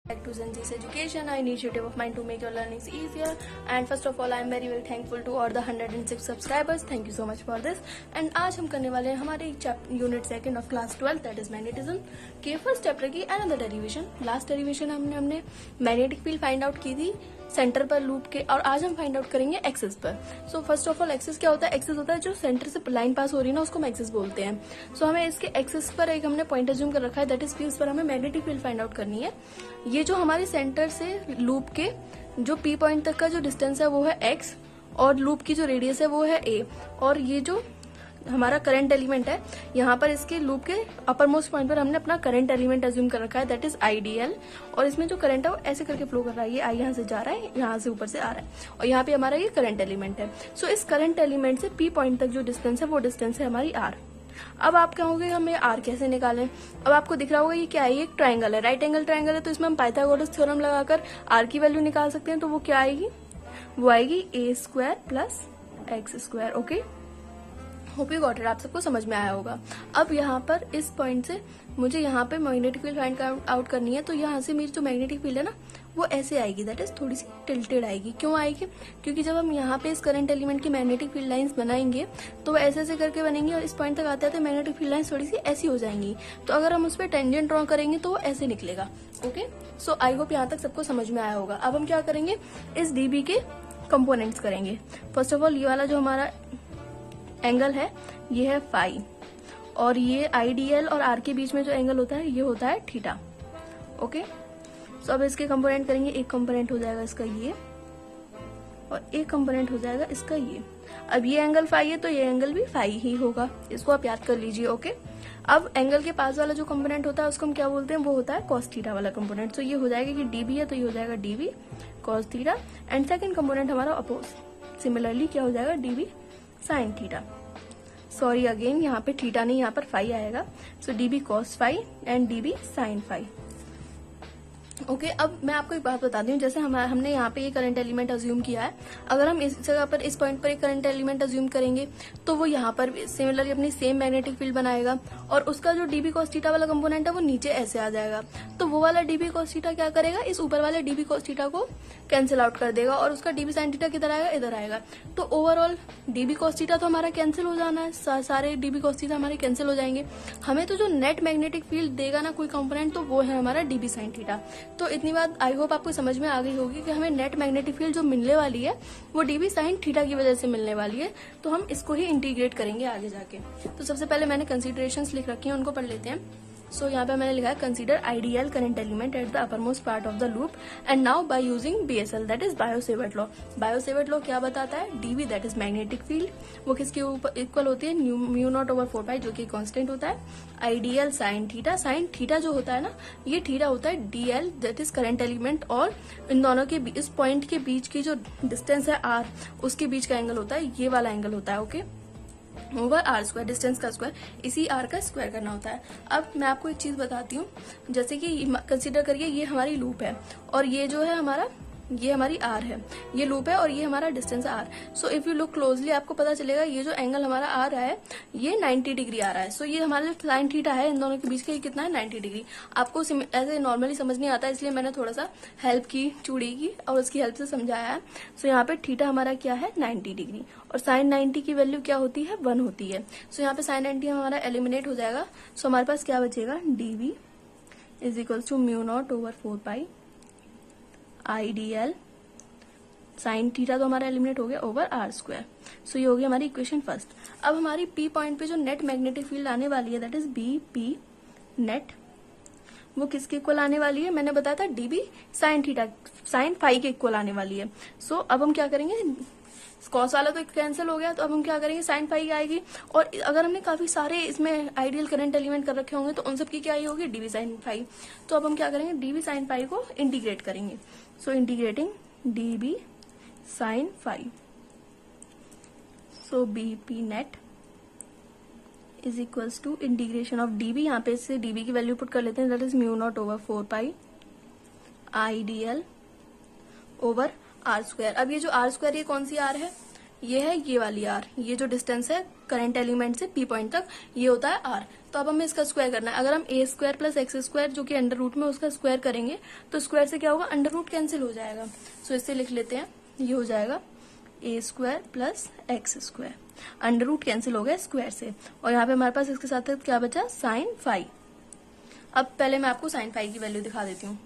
Back to Zenzi's Education, an initiative of mine to make your learnings easier. And first of all, I am very thankful to all the 106 subscribers. Thank you so much for this. And आज हम करने वाले हैं हमारे unit second of class 12 that is magnetism के first chapter की another derivation. Last derivation हमने magnetic field find out की थी सेंटर पर लूप के, और आज हम फाइंड आउट करेंगे एक्सिस पर. So first of all axis क्या होता है? एक्सिस होता है जो सेंटर से लाइन पास हो रही है ना, उसको हम एक्सिस बोलते हैं. सो हमें इसके एक्सिस पर एक हमने पॉइंट अज्यूम कर रखा है, दैट इज पी. उस पर हमें मैग्नेटिक फील्ड फाइंड आउट करनी है. ये जो हमारे सेंटर से लूप के जो पी पॉइंट तक का जो डिस्टेंस है वो है एक्स, और लूप की जो रेडियस है वो है ए, और ये जो हमारा करंट एलिमेंट है यहाँ पर इसके लूप के अपर मोस्ट पॉइंट पर हमने अपना करंट एलिमेंट अज्यूम कर रखा है, दैट इज आईडीएल. और इसमें जो करंट है वो ऐसे करके फ्लो कर रहा है, ये आई यहाँ से जा रहा है, यहाँ से ऊपर से आ रहा है, और यहाँ पे हमारा ये करंट एलिमेंट है. सो इस करंट एलिमेंट से पी पॉइंट तक जो डिस्टेंस है वो डिस्टेंस है हमारी आर. अब आप कहोगे हमें आर कैसे निकालें? अब आपको दिख रहा होगा ये क्या है, ये एक ट्राइंगल है, राइट एंगल ट्राइंगल है, तो इसमें हम पाइथागोरस थ्योरम लगाकर आर की वैल्यू निकाल सकते हैं. तो वो क्या आएगी? वो आएगी A square plus X square. Okay, hope you got it. आप सबको समझ में आया होगा. अब यहाँ पर इस पॉइंट से मुझे यहाँ पे मैग्नेटिक फील्ड फाइंड आउट करनी है. तो यहाँ से मेरी जो मैग्नेटिक फील्ड है ना वो ऐसे आएगी, दैट इज थोड़ी सी टिल्टेड आएगी. क्यों आएगी? क्योंकि जब हम यहाँ पे इस करंट एलिमेंट की मैग्नेटिक फील्ड लाइंस बनाएंगे तो वो ऐसे ऐसे करके बनेंगी, और इस पॉइंट तक आते आते मैग्नेटिक फील्ड लाइंस थोड़ी सी ऐसी हो जाएंगी. तो अगर हम उस पर टेंजेंट ड्रॉ करेंगे तो वो ऐसे निकलेगा. ओके, सो आई होप यहाँ तक सबको समझ में आया होगा. अब हम क्या करेंगे, इस डीबी के कंपोनेंट्स करेंगे. फर्स्ट ऑफ ऑल ये वाला जो हमारा एंगल है ये है फाई, और ये आईडीएल और आर के बीच में जो एंगल होता है ये होता है थीटा. ओके, सो अब इसके कंपोनेंट करेंगे. एक कंपोनेंट हो जाएगा इसका ये, और एक कंपोनेंट हो जाएगा इसका ये. अब ये एंगल फाई है तो ये एंगल भी फाई ही होगा, इसको आप याद कर लीजिए. ओके, अब एंगल के पास वाला जो कंपोनेंट होता है उसको हम क्या बोलते हैं? वो होता है कॉस थीटा वाला कंपोनेंट. सो ये हो जाएगा कि डीबी है तो ये हो जाएगा DB cos theta, and second component हमारा अपोज सिमिलरली क्या हो जाएगा? DB sine theta. Sorry again, यहाँ पे थीटा नहीं, यहाँ पर फाई आएगा. So DB cos phi and DB sine phi. Okay, अब मैं आपको एक बात बताती हूँ. जैसे हमने यहाँ पे ये करंट एलिमेंट अज्यूम किया है, अगर हम इस जगह पर इस पॉइंट पर एक करंट एलिमेंट अज्यूम करेंगे तो वो यहाँ पर सिमिलरली अपनी सेम मैग्नेटिक फील्ड बनाएगा, और उसका जो डीबी कॉस थीटा वाला कंपोनेंट है वो नीचे ऐसे आ जाएगा. तो वो वाला डीबी कॉस थीटा क्या करेगा? इस ऊपर वाले डीबी कॉस थीटा को कैंसिल आउट कर देगा, और उसका डीबी साइन थीटा किधर आएगा? इधर आएगा. तो ओवरऑल डीबी कॉस थीटा तो हमारा कैंसिल हो जाना है, सारे डीबी कॉस थीटा हमारे कैंसिल हो जाएंगे. हमें तो जो नेट मैग्नेटिक फील्ड देगा ना कोई कंपोनेंट, तो वो है हमारा डीबी साइन थीटा. तो इतनी बात आई होप आपको समझ में आ गई होगी कि हमें नेट मैग्नेटिक फील्ड जो मिलने वाली है वो डीबी साइन थीटा की वजह से मिलने वाली है. तो हम इसको ही इंटीग्रेट करेंगे आगे जाके. तो सबसे पहले मैंने कंसीडरेशंस लिख रखी हैं, उनको पढ़ लेते हैं. सो यहाँ पे मैंने लिखा है consider ideal current element at the upper most part of the loop and now by using BSL that is Biot Savart law. Biot Savart law क्या बताता है? DB that is magnetic field, वो किसके ऊपर इक्वल होती है? म्यू नॉट ओवर 4 पाई, जो कि कांस्टेंट होता है. Ideal sign theta, sine theta जो होता है ना ये थीटा होता है DL that is current element, और इन दोनों के इस पॉइंट के बीच की जो डिस्टेंस है आर, उसके बीच का एंगल होता है, ये वाला एंगल होता है. Okay, over R square, distance का स्क्वायर, इसी आर का स्क्वायर करना होता है. अब मैं आपको एक चीज बताती हूँ. जैसे कि कंसीडर करिए ये हमारी लूप है, और ये जो है हमारा ये हमारी आर है, ये लूप है, और ये हमारा distance R. So if you look closely आपको पता चलेगा ये जो एंगल हमारा आ रहा है ये 90 डिग्री आ रहा है. सो ये हमारा जो साइन थीटा है इन दोनों के बीच का ये कितना है? 90 डिग्री. आपको ऐसे नॉर्मली समझ नहीं आता, इसलिए मैंने थोड़ा सा हेल्प की, चूड़ी की, और उसकी हेल्प से समझाया है. सो यहाँ पे थीटा हमारा क्या है? 90 डिग्री, और साइन 90 की वैल्यू क्या होती है? 1 होती है. सो यहाँ पे साइन 90 हमारा एलिमिनेट हो जाएगा. सो हमारे पास क्या बचेगा? DB is equal to mu naught over 4 pi IDL sine theta तो हमारा एलिमिनेट हो गया ओवर आर स्क्वायर. सो ये हो गई हमारी इक्वेशन फर्स्ट. अब हमारी पी पॉइंट पे जो नेट मैग्नेटिक फील्ड आने वाली है that is B P net, वो किसके इक्वल आने वाली है? मैंने बताया था dB sine theta, sine phi के इक्वल आने वाली है. सो अब हम क्या करेंगे, कॉस वाला तो कैंसिल हो गया, तो अब हम क्या करेंगे? साइन फाई आएगी. और अगर हमने काफी सारे इसमें आइडियल करंट एलिमेंट कर रखे होंगे तो उन सब की क्या आई होगी? DB sine phi. तो अब हम क्या करेंगे? डीवी साइन फाई को इंटीग्रेट करेंगे. So integrating dB sine phi. So BP net is equals to integration of dB, यहाँ पे इससे डीबी की वैल्यू पुट कर लेते हैं, that is mu naught over 4 pi IDL over R square. अब ये जो आर स्क्वायर ये कौन सी आर है? ये है ये वाली आर, ये जो डिस्टेंस है करंट एलिमेंट से पी पॉइंट तक ये होता है आर. तो अब हमें इसका स्क्वायर करना है। अगर हम ए स्क्वायर प्लस एक्स स्क्वायर जो कि अंडर रूट में उसका स्क्वायर करेंगे तो स्क्वायर से क्या होगा, अंडर रूट कैंसिल हो जाएगा। सो इससे लिख लेते हैं, ये हो जाएगा A square plus X square, under root cancel हो गया स्क्वायर से, और यहाँ पे हमारे पास इसके साथ क्या बचा, साइन फाई। अब पहले मैं आपको साइन फाई की वैल्यू दिखा देती हूँ।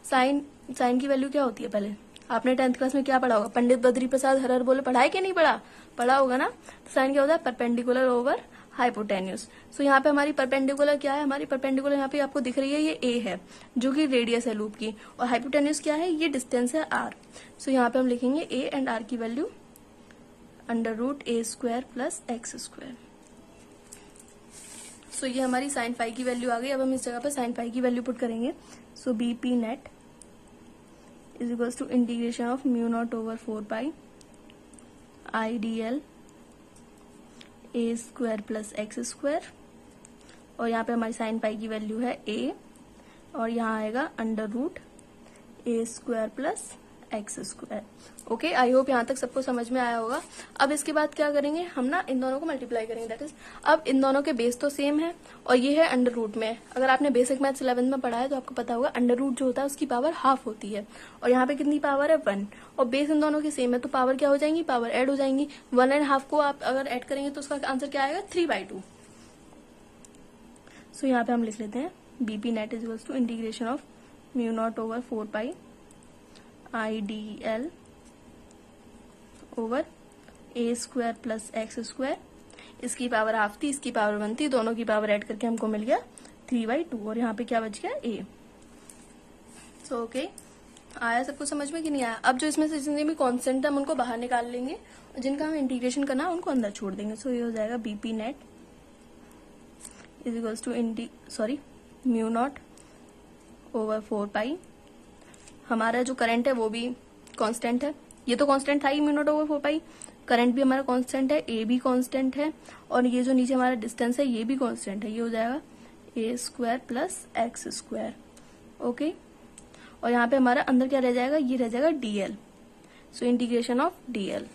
साइन की वैल्यू क्या होती है, पहले आपने 10th क्लास में क्या पढ़ा होगा, पंडित बद्री प्रसाद हर हर बोले, पढ़ा है कि नहीं पढ़ा, पढ़ा होगा ना। तो साइन क्या होता है, परपेंडिकुलर ओवर हाइपोटेन्यूज। सो यहाँ पे हमारी परपेंडिकुलर क्या है, हमारी परपेंडिकुलर यहाँ पे आपको दिख रही है, ये ए है जो कि रेडियस है लूप की, और हाइपोटेन्यूज क्या है, ये डिस्टेंस है आर। सो यहाँ पे हम लिखेंगे ए एंड आर की वैल्यू अंडर रूट ए square plus X square. So ये हमारी साइन फाई की वैल्यू आ गई। अब हम इस जगह पर साइन फाई की वैल्यू पुट करेंगे। So B P net is equals to integration of mu naught over 4 pi I D L A square plus X square, और यहाँ पे हमारी साइन पाई की वैल्यू है ए, और यहाँ आएगा under root A square plus X square. Okay, I hope यहाँ तक सबको समझ में आया होगा। अब इसके बाद क्या करेंगे हम ना, इन दोनों को मल्टीप्लाई करेंगे। दैट इज, अब इन दोनों के बेस तो सेम है और ये है अंडर रूट में। अगर आपने बेसिक मैथ्स 11th में पढ़ा है तो आपको पता होगा अंडर रूट जो होता है उसकी पावर हाफ होती है, और यहाँ पे कितनी पावर है, 1, और बेस इन दोनों की सेम है तो पावर क्या हो जाएंगी, पावर ऐड हो जाएंगी। 1 एंड हाफ को आप अगर ऐड करेंगे तो उसका आंसर क्या आएगा, 3/2। सो यहाँ पे हम लिख लेते हैं BP net is equals to integration of mu naught over 4 pi I D L over a square plus X square. इसकी पावर हाफ थी, इसकी पावर 1 थी, दोनों की पावर ऐड करके हमको मिल गया 3/2, और यहाँ पे क्या बच गया, ए। सो ओके, आया सबको समझ में कि नहीं आया। अब जो इसमें से जितने भी कॉन्स्टेंट है हम उनको बाहर निकाल लेंगे, जिनका हमें इंटीग्रेशन करना है उनको अंदर छोड़ देंगे। सो ये हो जाएगा BP net is equals to mu naught over 4 pi. हमारा जो करंट है वो भी कांस्टेंट है, ये तो कांस्टेंट था ही म्यू नॉट ओवर 4 पाई, करंट भी हमारा कांस्टेंट है, ए भी कांस्टेंट है, और ये जो नीचे हमारा डिस्टेंस है ये भी कांस्टेंट है। ये हो जाएगा A square plus X square. Okay, और यहाँ पे हमारा अंदर क्या रह जाएगा, ये रह जाएगा DL. So integration of DL.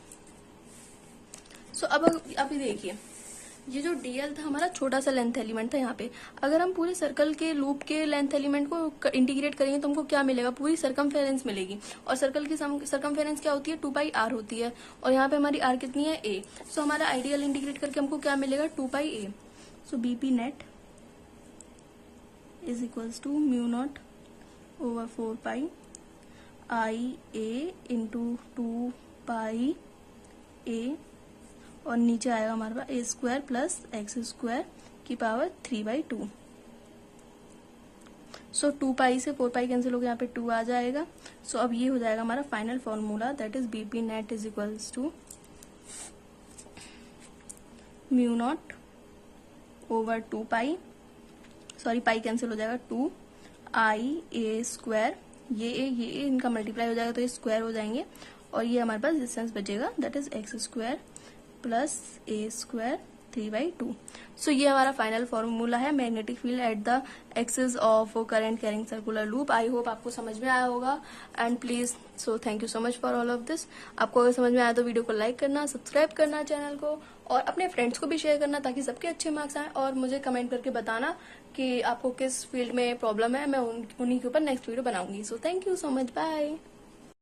So अब ये देखिए, ये जो डीएल था हमारा छोटा सा लेंथ एलिमेंट था यहाँ पे। अगर हम पूरे सर्कल के लूप के लेंथ एलिमेंट को इंटीग्रेट करेंगे तो हमको क्या मिलेगा, पूरी सरकमफेरेंस मिलेगी, और सर्कल की सरकमफेरेंस क्या होती है, 2πr होती है, और यहाँ पे हमारी r कितनी है, a। सो हमारा आइडियल इंटीग्रेट करके हमको क्या मिलेगा, 2πa। So BP net is equals to mu naught over 4 pi I a into 2πa, और नीचे आएगा हमारे पास a square plus X square की पावर 3/2। सो 2 पाई से 4 पाई कैंसिल हो गया, यहाँ पे 2 आ जाएगा। सो अब ये हो जाएगा हमारा final formula, that is BP net is equals to mu naught over 2 pi, pi cancel हो जाएगा, 2 आई ए स्क्वायर, ये इनका मल्टीप्लाई हो जाएगा तो ये स्क्वायर हो जाएंगे, और ये हमारे पास डिस्टेंस बचेगा, that is x square plus A square 3/2। सो ये हमारा फाइनल फॉर्मूला है magnetic field at the axis of current carrying circular loop. I hope आपको समझ में आया होगा, and please thank you so much for all of this. आपको अगर समझ में आया तो वीडियो को लाइक करना, सब्सक्राइब करना चैनल को, और अपने फ्रेंड्स को भी शेयर करना ताकि सबके अच्छे मार्क्स आए, और मुझे कमेंट करके बताना कि आपको किस फील्ड में प्रॉब्लम है, मैं उन्हीं के ऊपर नेक्स्ट वीडियो बनाऊंगी। So thank you so much, bye.